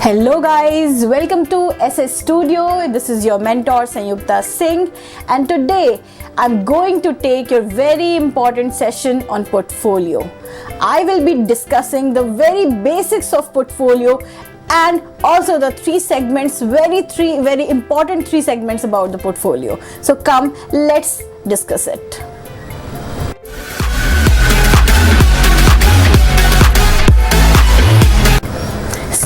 Hello guys, welcome to SS Studio. This is your mentor Sanyukta Singh, and today I'm going to take your very important session on portfolio. I will be discussing the very basics of portfolio and also the three very important three segments about the portfolio. So come, let's discuss it.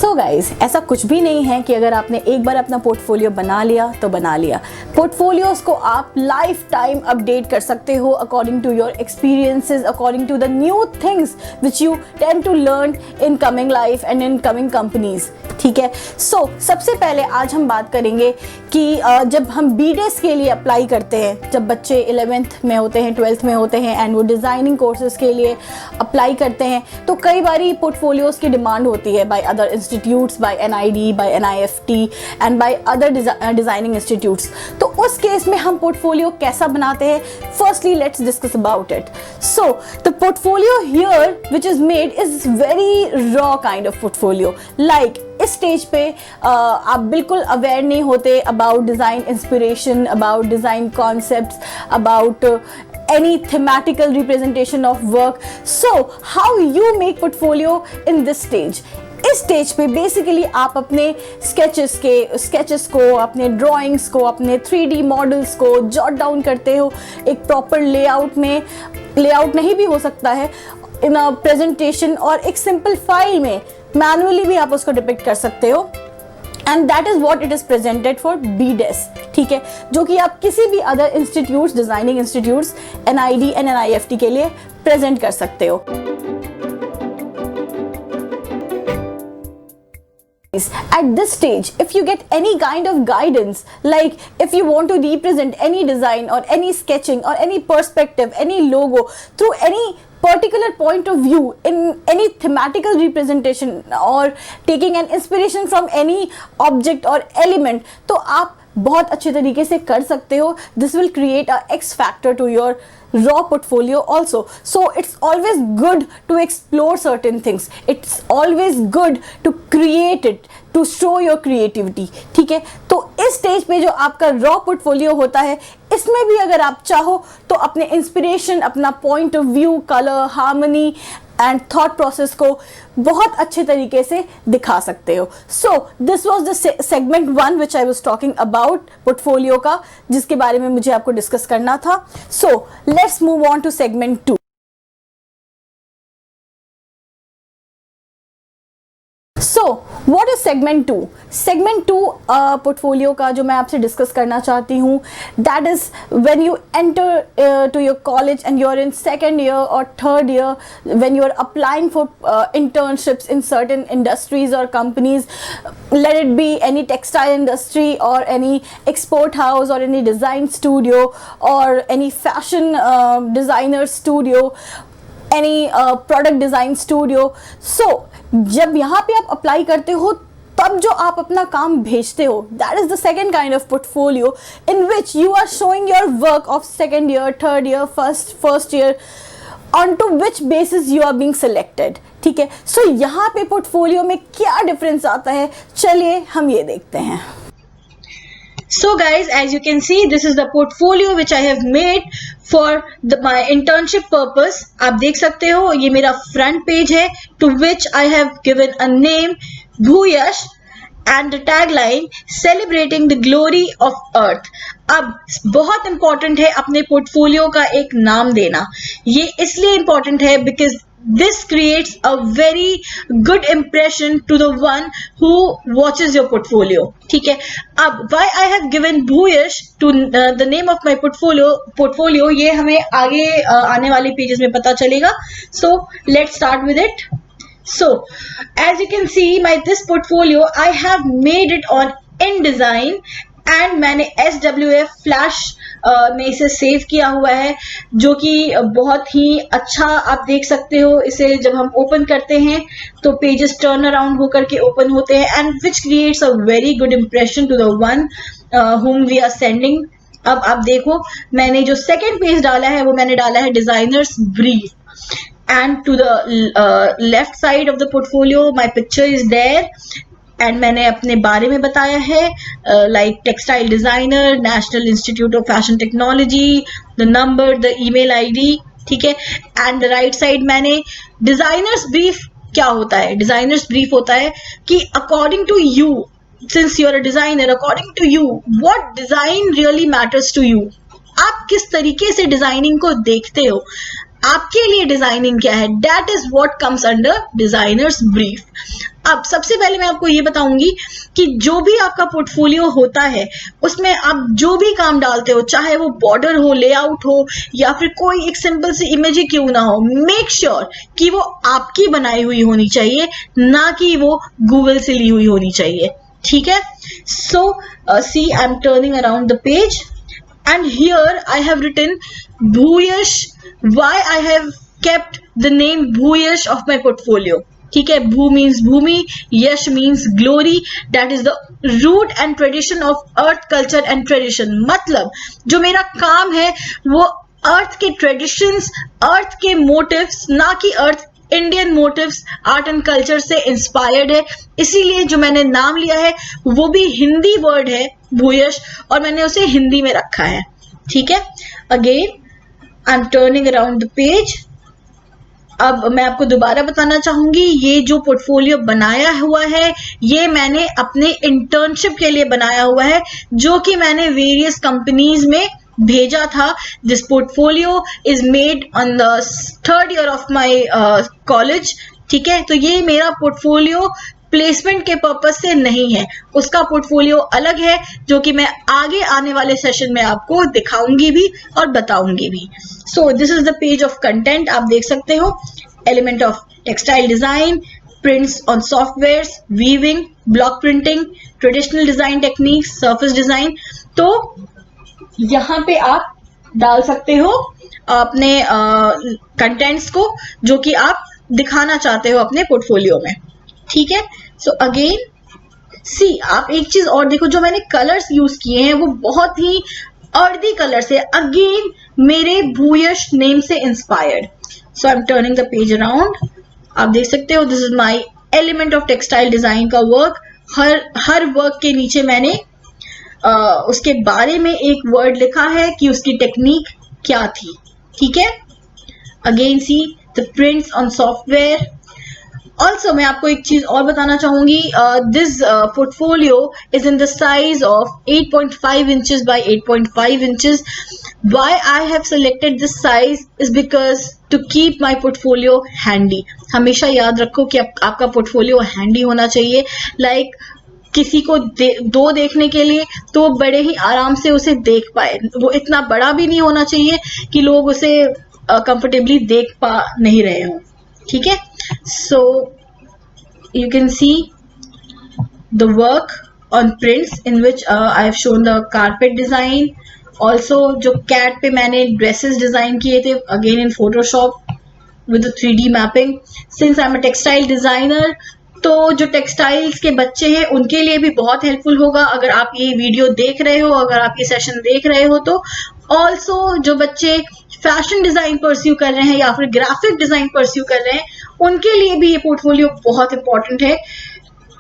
So guys, ऐसा कुछ भी नहीं है कि अगर आपने एक बार अपना पोर्टफोलियो बना लिया तो बना लिया। पोर्टफोलियोज को आप लाइफ टाइम अपडेट कर सकते हो according to your experiences, according to the new things which you tend to learn in coming life and in coming companies. ठीक है, सो सबसे पहले आज हम बात करेंगे कि जब हम बीडेस के लिए अप्लाई करते हैं, जब बच्चे 11th में होते हैं, 12th में होते हैं एंड वो डिज़ाइनिंग कोर्सेज के लिए अप्लाई करते हैं, तो कई बारी पोर्टफोलियोज की डिमांड होती है by other institutes, by NID, by NIFT and by other designing institutes. तो उस केस में हम पोर्टफोलियो कैसा बनाते हैं, firstly let's discuss about it. So the portfolio here which is made is very raw kind of portfolio. Like इस stage पे आप बिल्कुल अवेयर नहीं होते about design inspiration, about design concepts, about any thematical representation of work. So how you make portfolio in this stage? इस stage पे basically आप अपने स्केचेस को, अपने ड्राइंग्स को, अपने 3D मॉडल्स को जॉट डाउन करते हो एक प्रॉपर लेआउट में। लेआउट नहीं भी हो सकता है इन अ प्रेजेंटेशन, और एक सिंपल फाइल में मैनुअली भी आप उसको डिपिक्ट कर सकते हो। And that is what it is presented for BDES, ठीक है, जो कि आप किसी भी other institutes, designing institutes, NID and NIFT के लिए प्रेजेंट कर सकते हो। At this stage, if you get any kind of guidance, like if you want to represent any design or any sketching or any perspective, any logo through any particular point of view in any thematical representation or taking an inspiration from any object or element, तो आप बहुत अच्छे तरीके से कर सकते हो। This will create a X factor to your raw portfolio also. So it's always good to explore certain things. It's always good to create it, to show your creativity. ठीक है, तो इस स्टेज पे जो आपका raw portfolio होता है, इसमें भी अगर आप चाहो तो अपने इंस्पिरेशन, अपना point of view, colour, harmony and thought process को बहुत अच्छे तरीके से दिखा सकते हो। So this was the segment 1 which I was talking about portfolio का, जिसके बारे में मुझे आपको डिस्कस करना था। So let's move on to segment 2। So what is segment 2? Segment 2 portfolio का जो मैं आपसे डिस्कस करना चाहती हूँ, that is when you enter to your college and you are in second year और third year, when you are applying for internships in certain industries और companies, let it be any textile industry or any export house or any design studio or any fashion designer studio, any product design studio. So जब यहाँ पे आप apply करते हो, तब जो आप अपना काम भेजते हो, that is the second kind of portfolio in which you are showing your work of second year, third year, first year, on to which basis you are being selected. ठीक है, सो यहाँ पे पोर्टफोलियो में क्या डिफरेंस आता है, चलिए हम ये देखते हैं। So guys, as you can see, this is the portfolio which I have made for my internship purpose. आप देख सकते हो, ये मेरा front page है, to which I have given a name, Bhuyash, and the tagline, celebrating the glory of earth. अब बहुत important है अपने portfolio का एक नाम देना। ये इसलिए important है because this creates a very good impression to the one who watches your portfolio. ठीक है, अब why I have given Bhuyash to the name of my portfolio, ये हमें आगे आने वाले पेजेस में पता चलेगा। So let's start with it. So as you can see, this portfolio I have made it on InDesign and मैंने SWF flash में इसे सेव किया हुआ है, जो कि बहुत ही अच्छा आप देख सकते हो। इसे जब हम ओपन करते हैं तो पेजेस टर्न अराउंड होकर के ओपन होते हैं, and which creates a very good impression to the one whom we are sending. अब आप देखो, मैंने जो सेकेंड पेज डाला है वो मैंने डाला है designers brief, and to the left side of the portfolio my picture is there, and मैंने अपने बारे में बताया है, like textile designer, national institute of fashion technology, the number, the email ID, ठीक है। एंड द राइट साइड मैंने designers brief क्या होता है, डिजाइनर्स ब्रीफ होता है कि according to you, since you are a designer, according to you what design really matters to you, आप किस तरीके से डिजाइनिंग को देखते हो, आपके लिए डिजाइनिंग क्या है, that is what comes under designers brief. अब सबसे पहले मैं आपको ये बताऊंगी कि जो भी आपका पोर्टफोलियो होता है उसमें आप जो भी काम डालते हो, चाहे वो बॉर्डर हो, लेआउट हो, या फिर कोई एक सिंपल सी इमेज ही क्यों ना हो, मेक श्योर कि वो आपकी बनाई हुई होनी चाहिए, ना कि वो गूगल से ली हुई होनी चाहिए, ठीक है। So see I am turning around the page and here I have written Bhuyash. Why I have kept the name Bhuyash of my portfolio? ठीक है, भू means Bhumi, Yash means glory, that is the root and tradition of earth culture and tradition। मतलब जो मेरा काम है वो अर्थ के ट्रेडिशंस, अर्थ के मोटिव्स, ना कि अर्थ Indian motives, art and culture से इंस्पायर्ड है। इसीलिए जो मैंने नाम लिया है वो भी हिंदी वर्ड है भूयश, और मैंने उसे हिंदी में रखा है, ठीक है। Again I am turning around the page. अब मैं आपको दोबारा बताना चाहूंगी, ये जो पोर्टफोलियो बनाया हुआ है ये मैंने अपने इंटर्नशिप के लिए बनाया हुआ है, जो कि मैंने वेरियस कंपनीज में भेजा था। This portfolio is made on the 3rd year of my college, ठीक है। तो ये मेरा पोर्टफोलियो प्लेसमेंट के पर्पस से नहीं है, उसका पोर्टफोलियो अलग है, जो कि मैं आगे आने वाले सेशन में आपको दिखाऊंगी भी और बताऊंगी भी। सो this is the page of content, आप देख सकते हो, element of textile design, prints on software, weaving, block printing, traditional design technique, surface design. तो यहाँ पे आप डाल सकते हो अपने कंटेंट्स को जो कि आप दिखाना चाहते हो अपने पोर्टफोलियो में, ठीक है। सो अगेन सी, आप एक चीज और देखो, जो मैंने कलर्स यूज किए हैं वो बहुत ही अर्दी कलर्स है, अगेन मेरे भूयश नेम से inspired. So I am turning the page around, आप देख सकते हो this is my element of textile design का वर्क। हर वर्क के नीचे मैंने उसके बारे में एक वर्ड लिखा है कि उसकी टेक्निक क्या थी, ठीक है। Again see the prints on software. Also मैं आपको एक चीज और बताना चाहूंगी, this portfolio is in the size of 8.5 inches by 8.5 inches। Why I have selected this size is because to keep my portfolio handy। हमेशा याद रखो कि आपका पोर्टफोलियो हैंडी होना चाहिए, लाइक किसी को दो देखने के लिए तो बड़े ही आराम से उसे देख पाए, वो इतना बड़ा भी नहीं होना चाहिए कि लोग उसे कंफर्टेबली देख पा नहीं रहे हों, ठीक है। So you can see the work on prints in which I have shown the carpet design. Also जो कैट पे मैंने ड्रेसेस डिजाइन किए थे, again in Photoshop with 3D mapping. Since I am a textile designer, तो जो textiles के बच्चे हैं उनके लिए भी बहुत हेल्पफुल होगा अगर आप ये वीडियो देख रहे हो, अगर आप ये सेशन देख रहे हो तो। ऑल्सो जो बच्चे फैशन डिजाइन परस्यू कर रहे हैं या फिर ग्राफिक डिजाइन परस्यू कर रहे हैं, उनके लिए भी ये पोर्टफोलियो बहुत इंपॉर्टेंट है,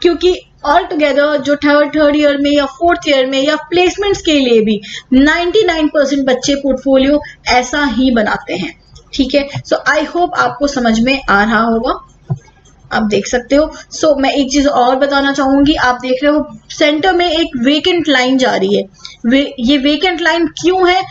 क्योंकि ऑल टुगेदर जो थर्ड ईयर में या 4th ईयर में या प्लेसमेंट्स के लिए भी 99% बच्चे पोर्टफोलियो ऐसा ही बनाते हैं, ठीक है। सो आई होप आपको समझ में आ रहा होगा, आप देख सकते हो। सो मैं एक चीज और बताना चाहूंगी, आप देख रहे हो सेंटर में एक वेकेंट लाइन जा रही है। ये वेकेंट लाइन क्यों है?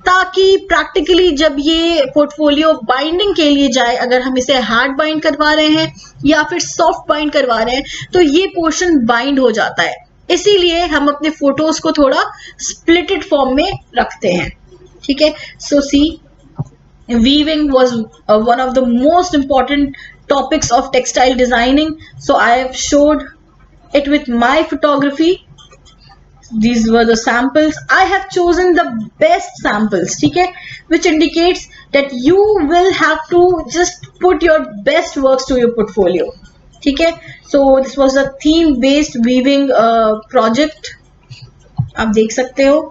ताकि प्रैक्टिकली जब ये पोर्टफोलियो बाइंडिंग के लिए जाए, अगर हम इसे हार्ड बाइंड करवा रहे हैं या फिर सॉफ्ट बाइंड करवा रहे हैं, तो ये पोर्शन बाइंड हो जाता है। इसीलिए हम अपने फोटोज को थोड़ा स्प्लिटेड फॉर्म में रखते हैं, ठीक है। So C, weaving was one of the most important topics of textile designing, so I have showed it with my photography. These were the samples. I have chosen the best samples, ठीक है, which indicates that you will have to just put your best works to your portfolio, ठीक है। So this was a theme based weaving project, आप देख सकते हो।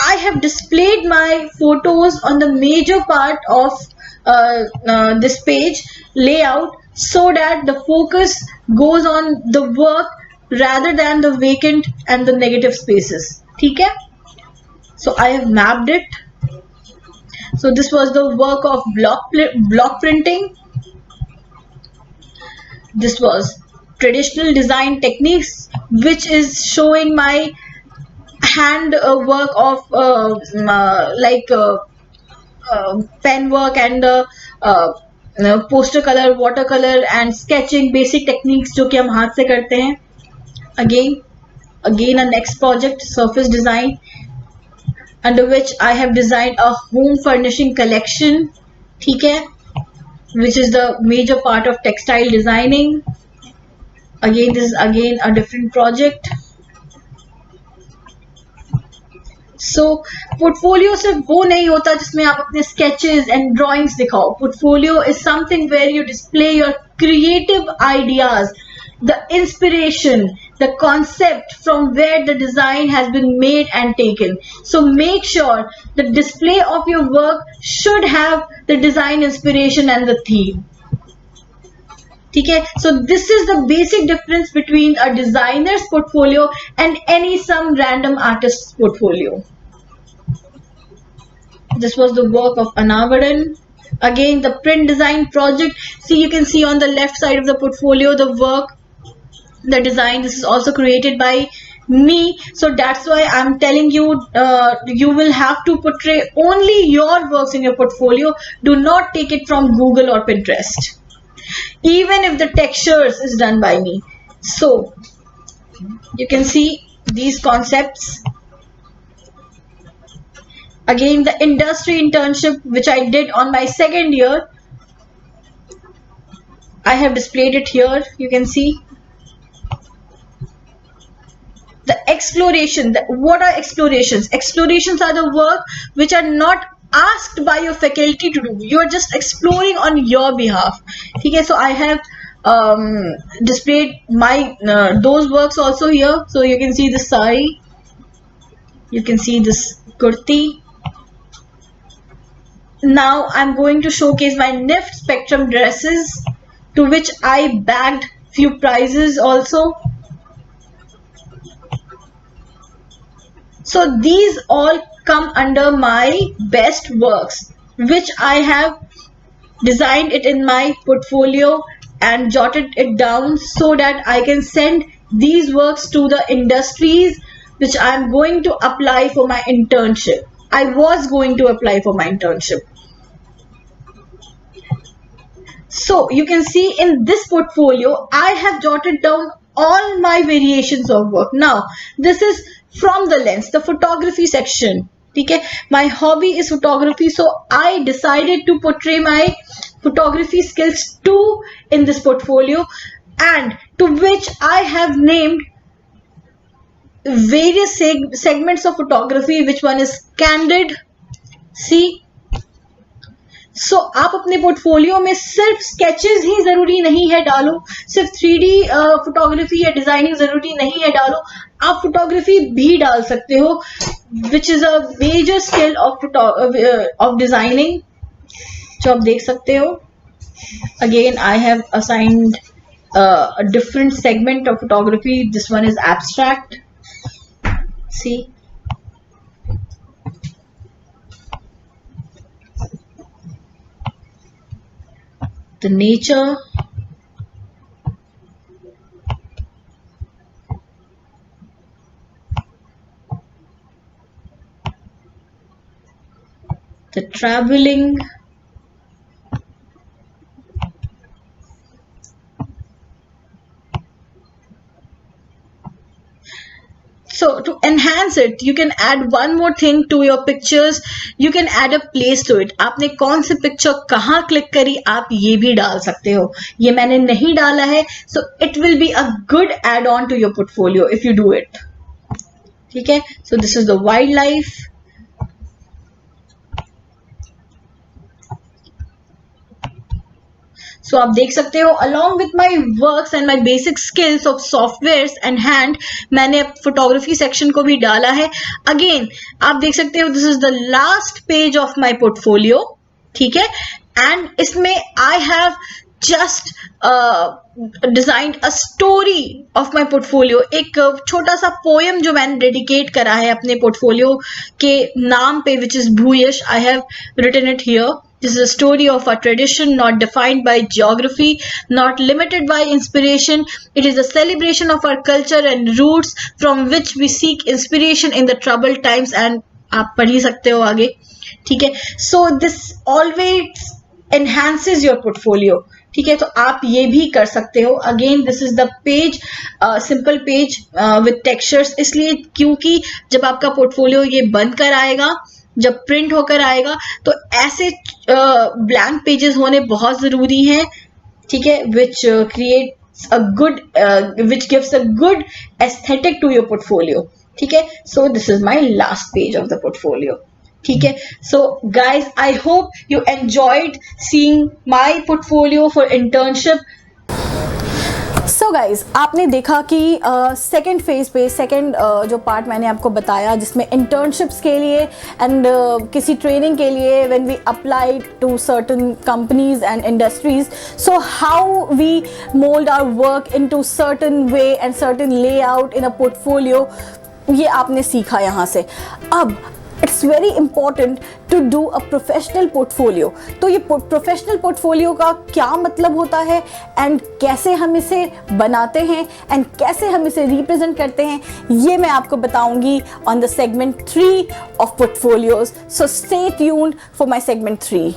I have displayed my photos on the major part of this page layout, so that the focus goes on the work rather than the vacant and the negative spaces. ठीक है? So I have mapped it. So this was the work of block printing. This was traditional design techniques, which is showing my hand work of pen work and poster color, watercolor and sketching, basic techniques जो कि हम हाथ से करते हैं. Again a next project, surface design, under which I have designed a home furnishing collection. ठीक है? Which is the major part of textile designing. Again, this is again a different project. So portfolio सिर्फ वो नहीं होता जिसमें आप अपने sketches and drawings दिखाओ. Portfolio is something where you display your creative ideas, the inspiration, the concept from where the design has been made and taken. So make sure the display of your work should have the design inspiration and the theme. ठीक है? So this is the basic difference between a designer's portfolio and some random artist's portfolio. This was the work of Anavaran. Again, the print design project. See, you can see on the left side of the portfolio the work, the design. This is also created by me. So that's why I'm telling you, you will have to portray only your works in your portfolio. Do not take it from Google or Pinterest, even if the textures is done by me. So you can see these concepts. Again, the industry internship which I did on my second year, I have displayed it here. You can see the exploration. What are explorations? Explorations are the work which are not asked by your faculty to do. You are just exploring on your behalf. Okay, so I have displayed my those works also here. So you can see this sari, you can see this kurti. Now I'm going to showcase my NIFT Spectrum dresses, to which I bagged few prizes also. So these all come under my best works, which I have designed it in my portfolio and jotted it down so that I can send these works to the industries which I am going to apply for my internship. I was going to apply for my internship. So you can see in this portfolio, I have jotted down all my variations of work. Now, this is from the lens, the photography section. Okay, my hobby is photography, so I decided to portray my photography skills too in this portfolio, and to which I have named various segments of photography. Which one is candid? See, सो आप अपने portfolio में सिर्फ sketches ही जरूरी नहीं है डालो, सिर्फ 3D photography या डिजाइनिंग जरूरी नहीं है डालो, आप फोटोग्राफी भी डाल सकते हो, which is a major skill of designing, जो आप देख सकते हो. Again I have assigned a different segment of photography. This one is abstract. See, the nature, the traveling, so to enhance it, you can add one more thing to your pictures. You can add a place to it. आपने कौन सी picture कहाँ click करी, आप ये भी डाल सकते हो. ये मैंने नहीं डाला है, so it will be a good add-on to your portfolio if you do it. ठीक है. So this is the wildlife. So आप देख सकते हो, along with my works and my basic skills of softwares and hand, मैंने photography section को भी डाला है. Again, आप देख सकते हो, this is the last page of my portfolio. ठीक है. And इसमें I have just designed a story of my portfolio. एक छोटा सा पोएम जो मैंने डेडिकेट करा है अपने पोर्टफोलियो के नाम पे, which is भूयश. I have written it here. This is a story of our tradition, not defined by geography, not limited by inspiration. It is a celebration of our culture and roots from which we seek inspiration in the troubled times. And आप पढ़ ही सकते हो आगे, ठीक है. So this always enhances your portfolio, ठीक है. तो आप ये भी कर सकते हो. Again this is the page, simple page with textures. इसलिए क्योंकि जब आपका पोर्टफोलियो ये बन कर आएगा, जब प्रिंट होकर आएगा, तो ऐसे ब्लैंक पेजेस होने बहुत जरूरी हैं, ठीक है, which creates a good, which gives a good aesthetic to your portfolio, ठीक है. So this is my last page of the portfolio, ठीक है. So guys, I hope you enjoyed seeing my portfolio for internship. So guys, आपने देखा कि second phase पे, second जो part मैंने आपको बताया जिसमें इंटर्नशिप्स के लिए एंड किसी ट्रेनिंग के लिए when we apply to certain companies and industries, so how we mould our work into certain way and certain layout in a portfolio, ये आपने सीखा यहाँ से. अब it's very important to do a professional portfolio. तो ये professional portfolio का क्या मतलब होता है एंड कैसे हम इसे बनाते हैं एंड कैसे हम इसे रिप्रेजेंट करते हैं, ये मैं आपको बताऊंगी on the segment 3 of portfolios. So stay tuned for my segment 3.